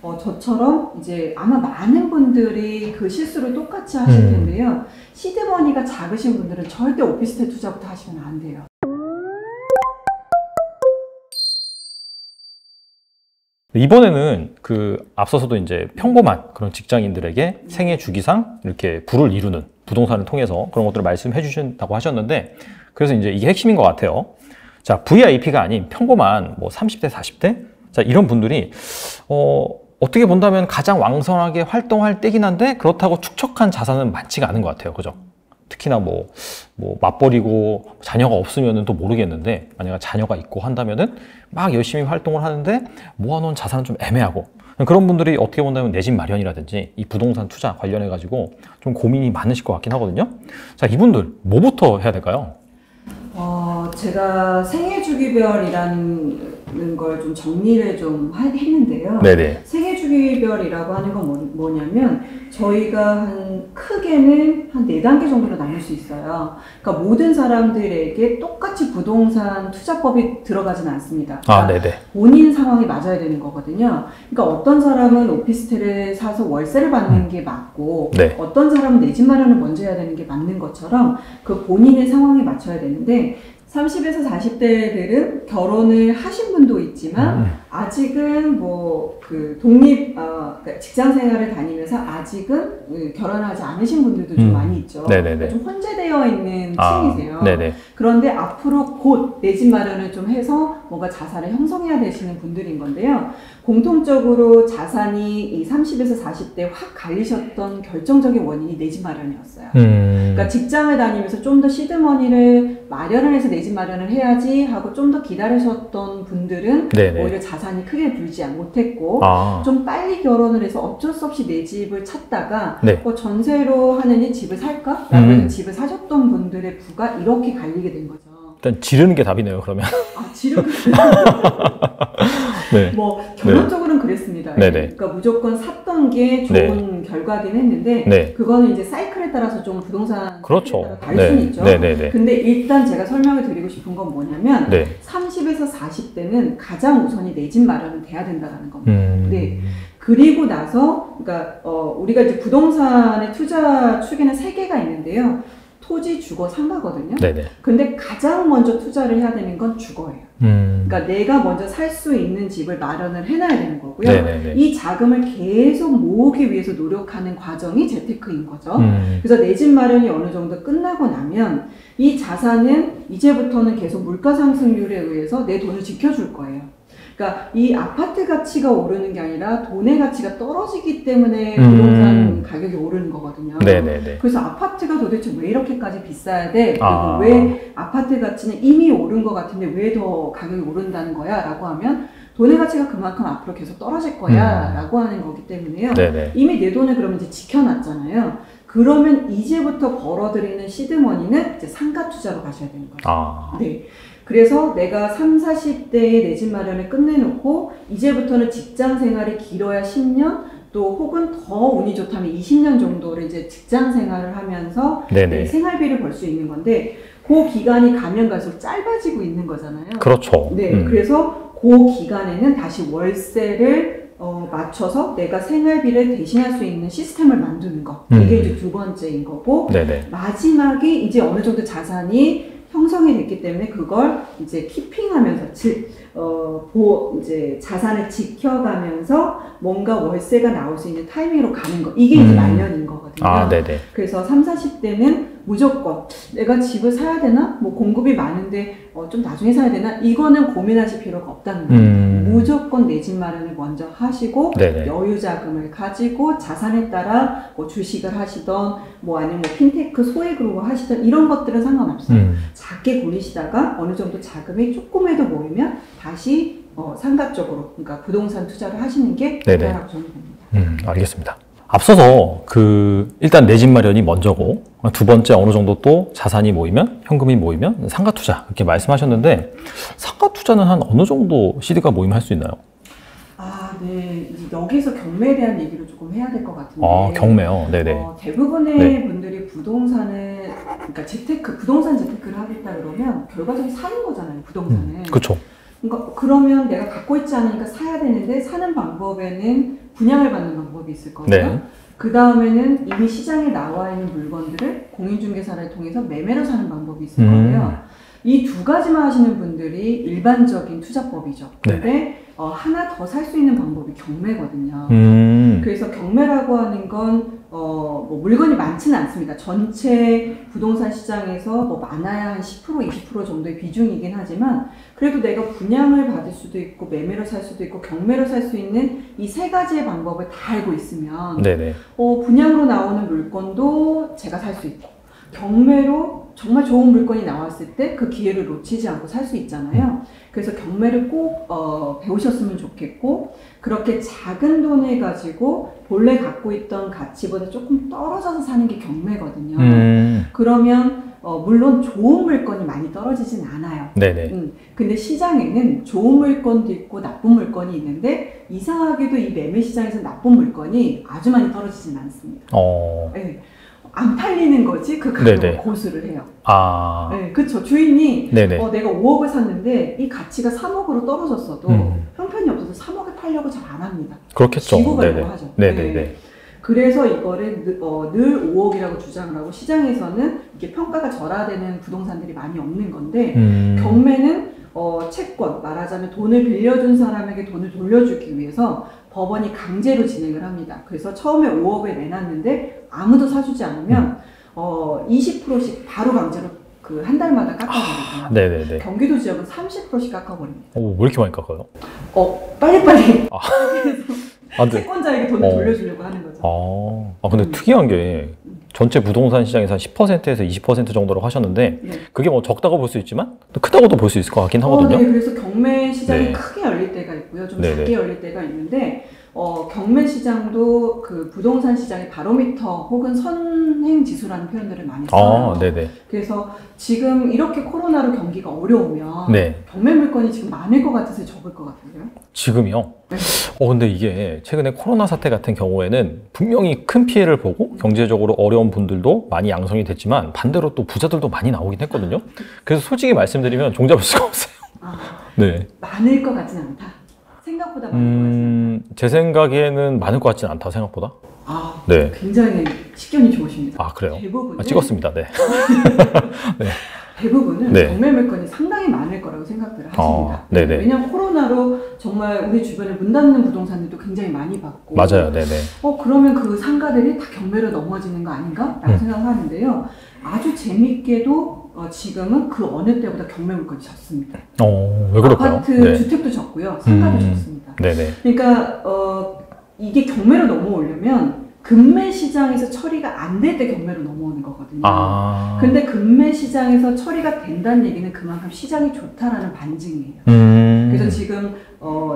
저처럼 이제 아마 많은 분들이 그 실수를 똑같이 하실 텐데요. 시드머니가 작으신 분들은 절대 오피스텔 투자부터 하시면 안 돼요. 이번에는 앞서서도 이제 평범한 그런 직장인들에게 생애 주기상 이렇게 부를 이루는 부동산을 통해서 그런 것들을 말씀해 주신다고 하셨는데, 그래서 이제 이게 핵심인 것 같아요. 자, VIP가 아닌 평범한 뭐 30대, 40대? 자, 이런 분들이, 어떻게 본다면 가장 왕성하게 활동할 때긴 한데, 그렇다고 축적한 자산은 많지가 않은 것 같아요. 그죠? 특히나 맞벌이고 자녀가 없으면은 또 모르겠는데, 만약에 자녀가 있고 한다면은 막 열심히 활동을 하는데 모아놓은 자산은 좀 애매하고, 그런 분들이 어떻게 본다면 내 집 마련이라든지 이 부동산 투자 관련해 가지고 좀 고민이 많으실 것 같긴 하거든요. 자, 이분들 뭐부터 해야 될까요? 제가 생애주기별이라는 걸 좀 정리를 좀 했는데요. 네네. 생애주기별이라고 하는 건 뭐냐면 저희가 크게는 한 4단계 정도로 나눌 수 있어요. 그러니까 모든 사람들에게 똑같이 부동산 투자법이 들어가지는 않습니다. 그러니까 네네. 본인 상황이 맞아야 되는 거거든요. 그러니까 어떤 사람은 오피스텔을 사서 월세를 받는 게 맞고, 네. 어떤 사람은 내 집 마련을 먼저 해야 되는 게 맞는 것처럼 그 본인의 상황에 맞춰야 되는데, 30에서 40대들은 결혼을 하신 분도 있지만 아직은 직장 생활을 다니면서 아직은 결혼하지 않으신 분들도 좀 많이 있죠. 네네네. 좀 혼재되어 있는 층이세요. 네네. 그런데 앞으로 곧 내 집 마련을 좀 해서 뭔가 자산을 형성해야 되시는 분들인 건데요. 공통적으로 자산이 이 30에서 40대 확 갈리셨던 결정적인 원인이 내 집 마련이었어요. 그러니까 직장을 다니면서 좀 더 시드머니를 마련을 해서 내 집 마련을 해야지 하고 좀 더 기다리셨던 분들은 네네. 오히려 자산이 크게 불지 못했고, 좀 빨리 결혼을 해서 어쩔 수 없이 내 집을 찾다가 네. 전세로 하느니 집을 살까? 라고 해서 집을 사셨던 분들의 부가 이렇게 갈리게 된 거죠. 일단 지르는 게 답이네요, 그러면. 지르는 네. 결론적으로는 그랬습니다. 네네. 그러니까 무조건 샀던 게 좋은 결과긴 했는데, 그거는 이제 사이클에 따라서 좀 부동산 그렇죠. 따라 다를 수는 있죠. 네네네. 근데 일단 제가 설명을 드리고 싶은 건 뭐냐면, 30에서 40대는 가장 우선이 내 집 마련은 돼야 된다는 겁니다. 네. 그리고 나서, 그러니까 우리가 이제 부동산의 투자 축에는 3개가 있는데요. 토지, 주거, 상가거든요. 네네. 근데 가장 먼저 투자를 해야 되는 건 주거예요. 그러니까 내가 먼저 살 수 있는 집을 마련을 해놔야 되는 거고요. 네네네. 이 자금을 계속 모으기 위해서 노력하는 과정이 재테크인 거죠. 그래서 내 집 마련이 어느 정도 끝나고 나면 이 자산은 이제부터는 계속 물가 상승률에 의해서 내 돈을 지켜줄 거예요. 그러니까 이 아파트 가치가 오르는 게 아니라 돈의 가치가 떨어지기 때문에 부동산 가격이 오르는 거거든요. 네네네. 그래서 아파트가 도대체 왜 이렇게까지 비싸야 돼? 그리고 왜 아파트 가치는 이미 오른 것 같은데 왜 더 가격이 오른다는 거야? 라고 하면 돈의 가치가 그만큼 앞으로 계속 떨어질 거야 라고 하는 거기 때문에요. 네네. 이미 내 돈을 그러면 이제 지켜놨잖아요. 그러면 이제부터 벌어들이는 시드머니는 이제 상가 투자로 가셔야 되는 거죠. 네. 그래서 내가 30, 40대에 내 집 마련을 끝내놓고 이제부터는 직장 생활이 길어야 10년, 또 혹은 더 운이 좋다면 20년 정도를 이제 직장 생활을 하면서 내 생활비를 벌 수 있는 건데, 그 기간이 가면 갈수록 짧아지고 있는 거잖아요. 그렇죠. 네. 그래서 그 기간에는 다시 월세를 맞춰서 내가 생활비를 대신할 수 있는 시스템을 만드는 거. 이게 이제 2번째인 거고, 마지막이 이제 어느 정도 자산이 형성이 됐기 때문에 그걸 이제 키핑하면서, 이제 자산을 지켜가면서 뭔가 월세가 나올 수 있는 타이밍으로 가는 거. 이게 이제 말년인 거거든요. 그래서 30, 40대는 무조건 내가 집을 사야 되나? 공급이 많은데 좀 나중에 사야 되나? 이거는 고민하실 필요가 없다는 거예요. 무조건 내 집 마련을 먼저 하시고, 여유 자금을 가지고 자산에 따라 주식을 하시던 아니면 핀테크 소액으로 하시던 이런 것들은 상관없어요. 작게 굴리시다가 어느 정도 자금이 조금이라도 모이면 다시 상가 쪽으로, 그러니까 부동산 투자를 하시는 게 좋다라고 저는 봅니다. 알겠습니다. 앞서서 일단 내 집 마련이 먼저고, 2번째 어느 정도 또 자산이 모이면, 현금이 모이면 상가 투자 이렇게 말씀하셨는데, 상가 투자는 한 어느 정도 시드가 모이면 할 수 있나요? 네. 여기서 경매에 대한 얘기를 조금 해야 될 것 같은데. 경매요? 네네. 대부분의 분들이 그러니까 부동산 재테크를 하겠다 그러면 결과적으로 사는 거잖아요, 부동산은. 그렇죠. 그러니까 그러면 내가 갖고 있지 않으니까 사야 되는데 사는 방법에는 분양을 받는 방법이 있을 거고요. 네. 그 다음에는 이미 시장에 나와 있는 물건들을 공인중개사를 통해서 매매로 사는 방법이 있을 거예요. 이 두 가지만 하시는 분들이 일반적인 투자법이죠. 근데 하나 더 살 수 있는 방법이 경매거든요. 그래서 경매라고 하는 건 뭐 물건이 많지는 않습니다. 전체 부동산 시장에서 뭐 많아야 한 10%, 20% 정도의 비중이긴 하지만 그래도 내가 분양을 받을 수도 있고 매매로 살 수도 있고 경매로 살 수 있는 이 세 가지의 방법을 다 알고 있으면 분양으로 나오는 물건도 제가 살 수 있고 경매로 정말 좋은 물건이 나왔을 때 그 기회를 놓치지 않고 살 수 있잖아요. 그래서 경매를 꼭 배우셨으면 좋겠고 그렇게 작은 돈을 가지고 본래 갖고 있던 가치보다 조금 떨어져서 사는 게 경매거든요. 그러면 물론 좋은 물건이 많이 떨어지진 않아요. 근데 시장에는 좋은 물건도 있고 나쁜 물건이 있는데 이상하게도 이 매매 시장에서 나쁜 물건이 아주 많이 떨어지진 않습니다. 네. 안 팔리는 거지 그 가격을 고수를 해요. 네, 그쵸. 주인이 내가 5억을 샀는데 이 가치가 3억으로 떨어졌어도 형편이 없어서 3억에 팔려고 잘 안 합니다. 그렇겠죠. 지고 가려고 하죠. 그래서 이거를 늘 5억이라고 주장을 하고 시장에서는 이게 평가가 절하되는 부동산들이 많이 없는 건데 경매는 채권, 말하자면 돈을 빌려준 사람에게 돈을 돌려주기 위해서 법원이 강제로 진행을 합니다. 그래서 처음에 5억을 내놨는데 아무도 사주지 않으면 20%씩 바로 강제로 그 한 달마다 깎아버리고요. 경기도 지역은 30%씩 깎아버립니다. 왜 이렇게 많이 깎아요? 빨리빨리 채권자에게 돈을 돌려주려고 하는 거죠. 근데 특이한 게 전체 부동산 시장에서 한 10%에서 20% 정도로 하셨는데 그게 뭐 적다고 볼 수 있지만 또 크다고도 볼 수 있을 것 같긴 하거든요. 그래서 경매 시장이 크게 열릴 때가 있고요. 좀 작게 열릴 때가 있는데 경매 시장도 그 부동산 시장의 바로미터 혹은 선행 지수라는 표현들을 많이 써요. 그래서 지금 이렇게 코로나로 경기가 어려우면 경매 물건이 지금 많을 것 같아서 적을 것 같은데요? 지금이요? 근데 이게 최근에 코로나 사태 같은 경우에는 분명히 큰 피해를 보고 경제적으로 어려운 분들도 많이 양성이 됐지만 반대로 또 부자들도 많이 나오긴 했거든요. 그래서 솔직히 말씀드리면 종잡을 수가 없어요. 많을 것 같진 않다. 생각보다 많을 것 같진 않다. 제 생각에는 많을 것 같진 않다 생각보다. 굉장히 식견이 좋으십니다. 그래요? 대부분은 찍었습니다. 대부분은 경매 물건이 상당히 많을 거라고 생각들을 하십니다. 왜냐하면 코로나로 정말 우리 주변에 문 닫는 부동산들도 굉장히 많이 받고 그러면 그 상가들이 다 경매로 넘어지는 거 아닌가? 라고 생각하는데요. 아주 재밌게도 지금은 그 어느 때보다 경매 물건이 적습니다. 왜 그럴까요? 아파트 주택도 적고요. 상가도 적습니다. 그러니까 이게 경매로 넘어오려면 금매 시장에서 처리가 안 될 때 경매로 넘어오는 거거든요. 근데 금매 시장에서 처리가 된다는 얘기는 그만큼 시장이 좋다라는 반증이에요. 그래서 지금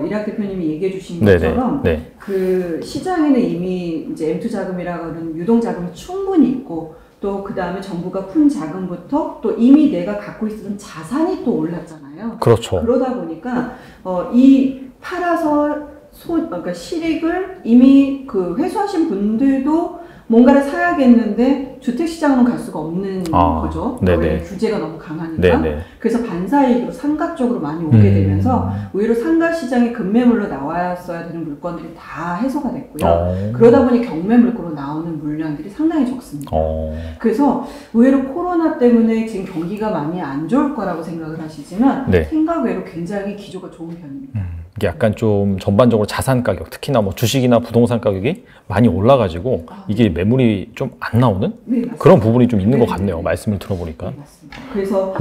이락 대표님이 얘기해 주신 것처럼 그 시장에는 이미 이제 M2 자금이라고 하는 유동 자금이 충분히 있고 또 그 다음에 정부가 푼 자금부터 또 이미 내가 갖고 있었던 자산이 또 올랐잖아요. 그러다 보니까 이 팔아서 그러니까 실익을 이미 그 회수하신 분들도 뭔가를 사야겠는데 주택시장으로 갈 수가 없는 거죠. 왜냐면 규제가 너무 강하니까. 그래서 반사이익으로 상가 쪽으로 많이 오게 되면서 오히려 상가 시장에 급매물로 나왔어야 되는 물건들이 다 해소가 됐고요. 그러다 보니 경매 물건으로 나오는 물량들이 상당히 적습니다. 그래서 의외로 코로나 때문에 지금 경기가 많이 안 좋을 거라고 생각을 하시지만 생각 외로 굉장히 기조가 좋은 편입니다. 이게 약간 좀 전반적으로 자산 가격, 특히나 뭐 주식이나 부동산 가격이 많이 올라가지고 이게 매물이 좀 안 나오는 그런 부분이 좀 있는 것 같네요. 말씀을 들어보니까. 맞습니다. 그래서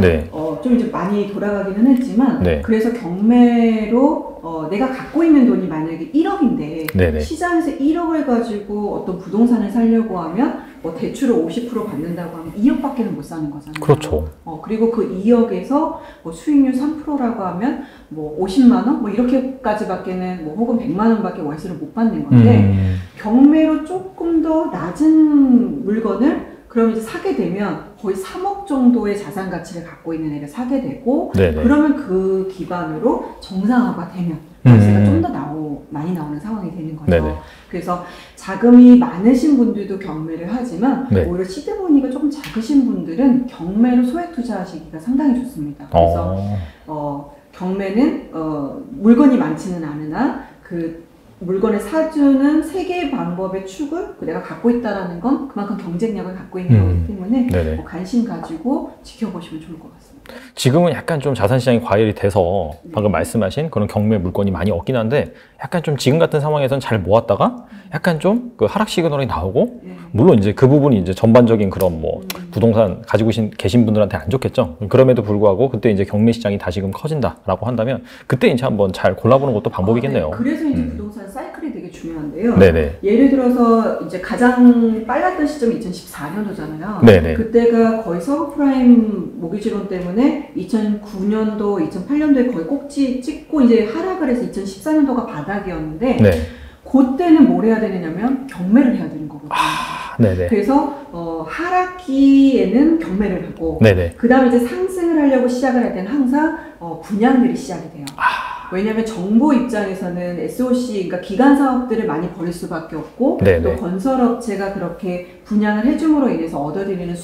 좀 이제 많이 돌아가기는 했지만 그래서 경매로 내가 갖고 있는 돈이 만약에 1억인데 시장에서 1억을 가지고 어떤 부동산을 사려고 하면 뭐 대출을 50% 받는다고 하면 2억밖에는 못 사는 거잖아요. 그리고 그 2억에서 뭐 수익률 3%라고 하면 뭐 50만 원? 뭐 이렇게까지밖에는 뭐 혹은 100만 원밖에 월세를 못 받는 건데 경매로 조금 더 낮은 물건을 그럼 이제 사게 되면 거의 3억 정도의 자산 가치를 갖고 있는 애를 사게 되고 그러면 그 기반으로 정상화가 되면 월세가 좀 더 많이 나오는 상황이 되는 거죠. 그래서 자금이 많으신 분들도 경매를 하지만 오히려 시드머니가 조금 작으신 분들은 경매로 소액 투자하시기가 상당히 좋습니다. 그래서 경매는 물건이 많지는 않으나 그 물건을 사주는 세 개의 방법의 축을 내가 갖고 있다라는 건 그만큼 경쟁력을 갖고 있는 거기 때문에 뭐 관심 가지고 지켜보시면 좋을 것 같습니다. 지금은 약간 좀 자산시장이 과열이 돼서 방금 말씀하신 그런 경매 물건이 많이 없긴 한데 약간 좀 지금 같은 상황에서는 잘 모았다가 약간 좀 그 하락 시그널이 나오고 물론 이제 그 부분이 이제 전반적인 그런 뭐 부동산 가지고 계신 분들한테 안 좋겠죠. 그럼에도 불구하고 그때 이제 경매 시장이 다시금 커진다라고 한다면 그때 이제 한번 잘 골라보는 것도 방법이겠네요. 네. 그래서 이제 부동산 사이클이 되게 중요한데요. 네네. 예를 들어서 이제 가장 빨랐던 시점이 2014년도잖아요. 네네. 그때가 거의 서브프라임 모기지론 때문에 2009년도, 2008년도에 거의 꼭지 찍고 이제 하락을 해서 2014년도가 바닥이었는데 네. 그때는 뭘 해야 되느냐면 경매를 해야 되는 거거든요. 네네. 그래서 하락기에는 경매를 하고 네네. 그 다음에 이제 상승을 하려고 시작을 할 때는 항상 분양들이 시작이 돼요. 왜냐하면 정부 입장에서는 SOC, 그러니까 기간 사업들을 많이 벌일 수밖에 없고 또 건설업체가 그렇게 분양을 해줌으로 인해서 얻어들이는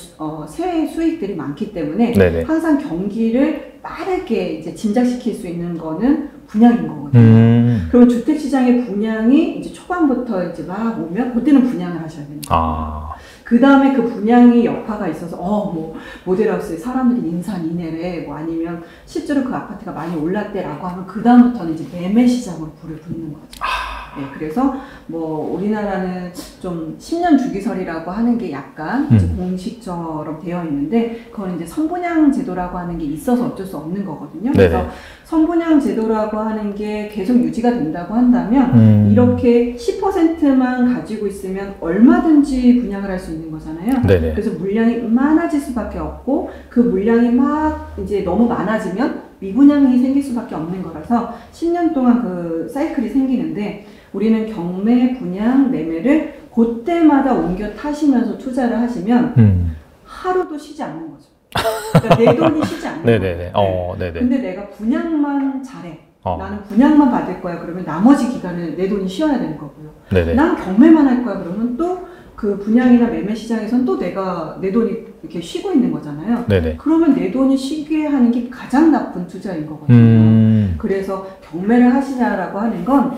세외 수익들이 많기 때문에 항상 경기를 빠르게 이제 짐작시킬 수 있는 거는 분양인 거거든요. 그러면 주택시장의 분양이 이제 초반부터 이제 막 오면 그때는 분양을 하셔야 됩니다. 그 다음에 그 분양이 여파가 있어서 뭐 모델하우스에 사람들이 인산인해래 뭐 아니면 실제로 그 아파트가 많이 올랐대라고 하면 그 다음부터는 이제 매매 시장으로 불을 붙는 거죠. 네, 그래서 뭐 우리나라는 좀 10년 주기설이라고 하는 게 약간 이제 공식처럼 되어 있는데 그건 이제 선분양 제도라고 하는 게 있어서 어쩔 수 없는 거거든요. 그래서 선분양 제도라고 하는 게 계속 유지가 된다고 한다면 이렇게 10%만 가지고 있으면 얼마든지 분양을 할 수 있는 거잖아요. 그래서 물량이 많아질 수밖에 없고 그 물량이 막 이제 너무 많아지면 미분양이 생길 수밖에 없는 거라서 10년 동안 그 사이클이 생기는데 우리는 경매, 분양, 매매를 그때마다 옮겨 타시면서 투자를 하시면 하루도 쉬지 않는 거죠. 그러니까 내 돈이 쉬지 않는 거예요. 근데 내가 분양만 잘해. 나는 분양만 받을 거야. 그러면 나머지 기간은 내 돈이 쉬어야 되는 거고요. 난 경매만 할 거야. 그러면 또 그 분양이나 매매 시장에서는 또 내 돈이 이렇게 쉬고 있는 거잖아요. 그러면 내 돈이 쉬게 하는 게 가장 나쁜 투자인 거거든요. 그래서 경매를 하시냐라고 하는 건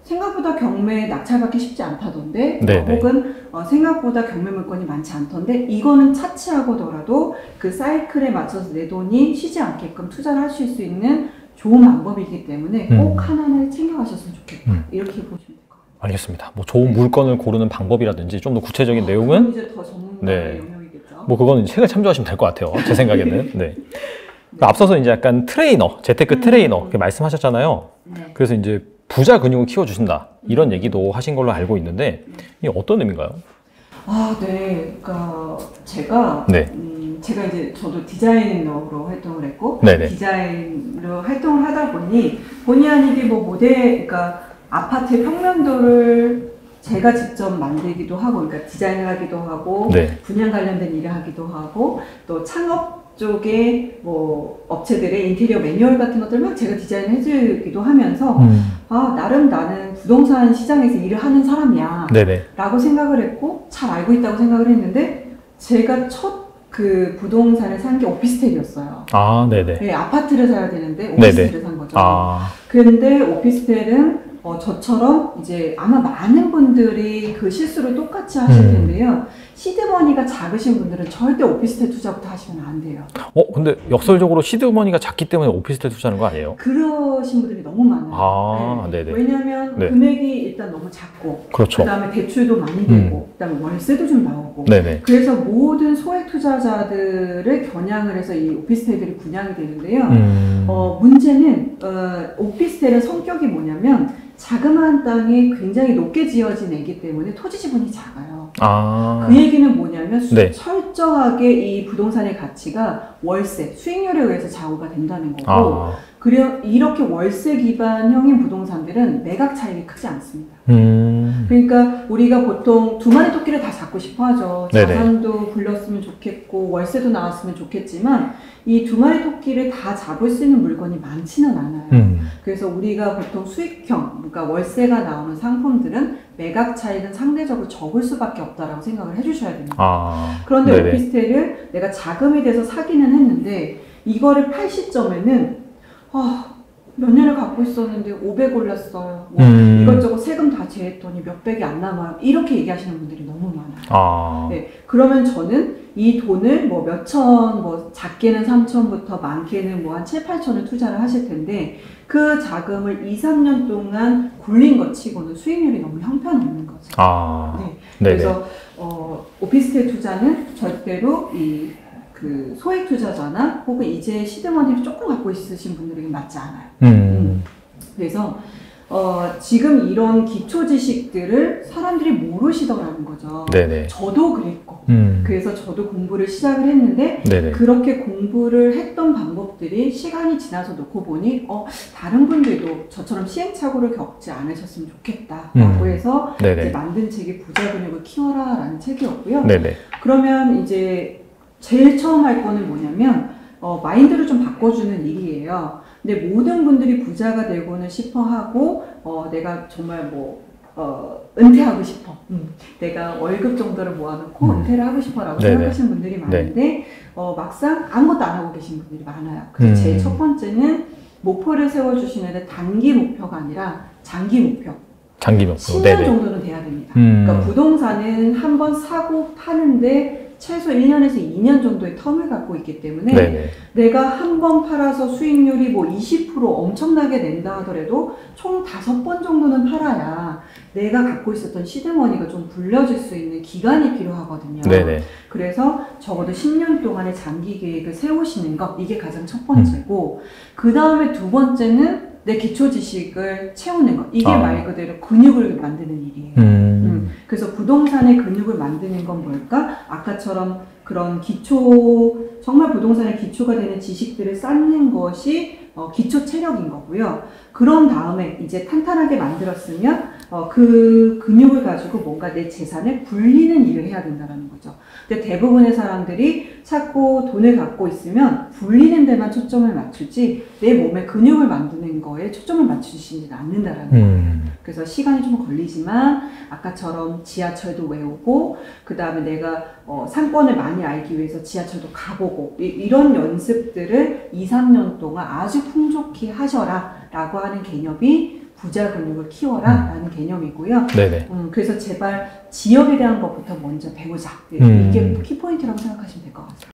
생각보다 경매 낙찰받기 쉽지 않다던데 혹은 생각보다 경매 물건이 많지 않던데 이거는 차치하고더라도 그 사이클에 맞춰서 내 돈이 쉬지 않게끔 투자를 하실 수 있는 좋은 방법이기 때문에 꼭 하나는 챙겨가셨으면 좋겠다. 이렇게 보시면 될 것 같아요. 알겠습니다. 뭐 좋은 물건을 고르는 방법이라든지 좀 더 구체적인 내용은 이제 더 전문가의 영역이겠죠. 뭐 그거는 책을 참조하시면 될 것 같아요. 제 생각에는. 앞서서 이제 약간 트레이너, 재테크 트레이너 이렇게 말씀하셨잖아요. 그래서 이제 부자 근육을 키워주신다 이런 얘기도 하신 걸로 알고 있는데 이게 어떤 의미인가요? 그러니까 제가 제가 이제 저도 디자이너로 활동을 했고 디자이너로 활동을 하다 보니 본의 아니게 뭐 그러니까 아파트의 평면도를 제가 직접 만들기도 하고, 그러니까 디자인을 하기도 하고, 분양 관련된 일을 하기도 하고, 또 창업 쪽에 뭐 업체들의 인테리어 매뉴얼 같은 것들 막 제가 디자인을 해주기도 하면서 나름 나는 부동산 시장에서 일을 하는 사람이야 라고 생각을 했고 잘 알고 있다고 생각을 했는데 제가 첫 그 부동산을 산 게 오피스텔이었어요. 아파트를 사야 되는데 오피스텔을 산 거죠. 그런데 오피스텔은 저처럼 이제 아마 많은 분들이 그 실수를 똑같이 하실 텐데요. 시드머니가 작으신 분들은 절대 오피스텔 투자부터 하시면 안 돼요. 근데 역설적으로 시드머니가 작기 때문에 오피스텔 투자하는 거 아니에요? 그러신 분들이 너무 많아요. 왜냐하면 금액이 일단 너무 작고 그 다음에 대출도 많이 되고 그 다음에 월세도 좀 나오고 그래서 모든 소액 투자자들을 겨냥을 해서 이 오피스텔들이 분양이 되는데요. 문제는 오피스텔의 성격이 뭐냐면 자그마한 땅이 굉장히 높게 지어진 애기 때문에 토지 지분이 작아요. 그 얘기는 뭐냐면 철저하게 이 부동산의 가치가 월세, 수익률에 의해서 좌우가 된다는 거고 이렇게 월세 기반형인 부동산들은 매각 차익이 크지 않습니다. 그러니까 우리가 보통 두 마리 토끼를 다 잡고 싶어 하죠. 자산도 불렀으면 좋겠고 월세도 나왔으면 좋겠지만 이 두 마리 토끼를 다 잡을 수 있는 물건이 많지는 않아요. 그래서 우리가 보통 수익형, 그러니까 월세가 나오는 상품들은 매각 차익은 상대적으로 적을 수밖에 없다라고 생각을 해주셔야 됩니다. 그런데 오피스텔을 내가 자금이 돼서 사기는 했는데 이거를 팔 시점에는 몇 년을 갖고 있었는데 500 올랐어요. 뭐 이것저것 세금 다 제했더니 몇백이 안 남아요. 이렇게 얘기하시는 분들이 너무 많아요. 네, 그러면 저는 이 돈을 뭐 몇천, 뭐 작게는 3천부터 많게는 뭐 한 7, 8천을 투자를 하실 텐데 그 자금을 2, 3년 동안 굴린 것 치고는 수익률이 너무 형편없는 거죠. 네, 그래서 오피스텔 투자는 절대로 그 소액 투자자나 혹은 이제 시드머니를 조금 갖고 있으신 분들에게 맞지 않아요. 그래서 지금 이런 기초 지식들을 사람들이 모르시더라는 거죠. 네네. 저도 그랬고 그래서 저도 공부를 시작을 했는데 네네. 그렇게 공부를 했던 방법들이 시간이 지나서 놓고 보니 다른 분들도 저처럼 시행착오를 겪지 않으셨으면 좋겠다 라고 해서 이제 만든 책이 부자 근육을 키워라 라는 책이었고요. 네네. 그러면 이제 제일 처음 할 거는 뭐냐면 마인드를 좀 바꿔주는 일이에요. 근데 모든 분들이 부자가 되고는 싶어 하고 내가 정말 은퇴하고 싶어. 내가 월급 정도를 모아놓고 은퇴를 하고 싶어 라고 생각하시는 분들이 많은데 막상 아무것도 안 하고 계신 분들이 많아요. 그래서 제일 첫 번째는 목표를 세워주시는데 단기 목표가 아니라 장기 목표. 장기 목표. 10년 정도는 돼야 됩니다. 그러니까 부동산은 한번 사고 파는데 최소 1년에서 2년 정도의 텀을 갖고 있기 때문에 네네. 내가 한 번 팔아서 수익률이 뭐 20% 엄청나게 낸다 하더라도 총 5번 정도는 팔아야 내가 갖고 있었던 시드머니가 좀 불려질 수 있는 기간이 필요하거든요. 네네. 그래서 적어도 10년 동안의 장기 계획을 세우시는 것, 이게 가장 첫 번째고 그 다음에 두 번째는 내 기초 지식을 채우는 것. 이게 말 그대로 근육을 만드는 일이에요. 그래서 부동산의 근육을 만드는 건 뭘까? 아까처럼 그런 정말 부동산의 기초가 되는 지식들을 쌓는 것이 기초 체력인 거고요. 그런 다음에 이제 탄탄하게 만들었으면 그 근육을 가지고 뭔가 내 재산을 굴리는 일을 해야 된다는 거죠. 근데 대부분의 사람들이 자꾸 돈을 갖고 있으면 굴리는 데만 초점을 맞추지 내 몸에 근육을 만드는 거에 초점을 맞추시지 않는다라는 거예요. 그래서 시간이 좀 걸리지만 아까처럼 지하철도 외우고 그 다음에 내가 상권을 많이 알기 위해서 지하철도 가보고 이런 연습들을 2, 3년 동안 아주 풍족히 하셔라 라고 하는 개념이 부자 근육을 키워라 라는 개념이고요. 그래서 제발 지역에 대한 것부터 먼저 배우자. 이게 키포인트라고 생각하시면 될 것 같아요.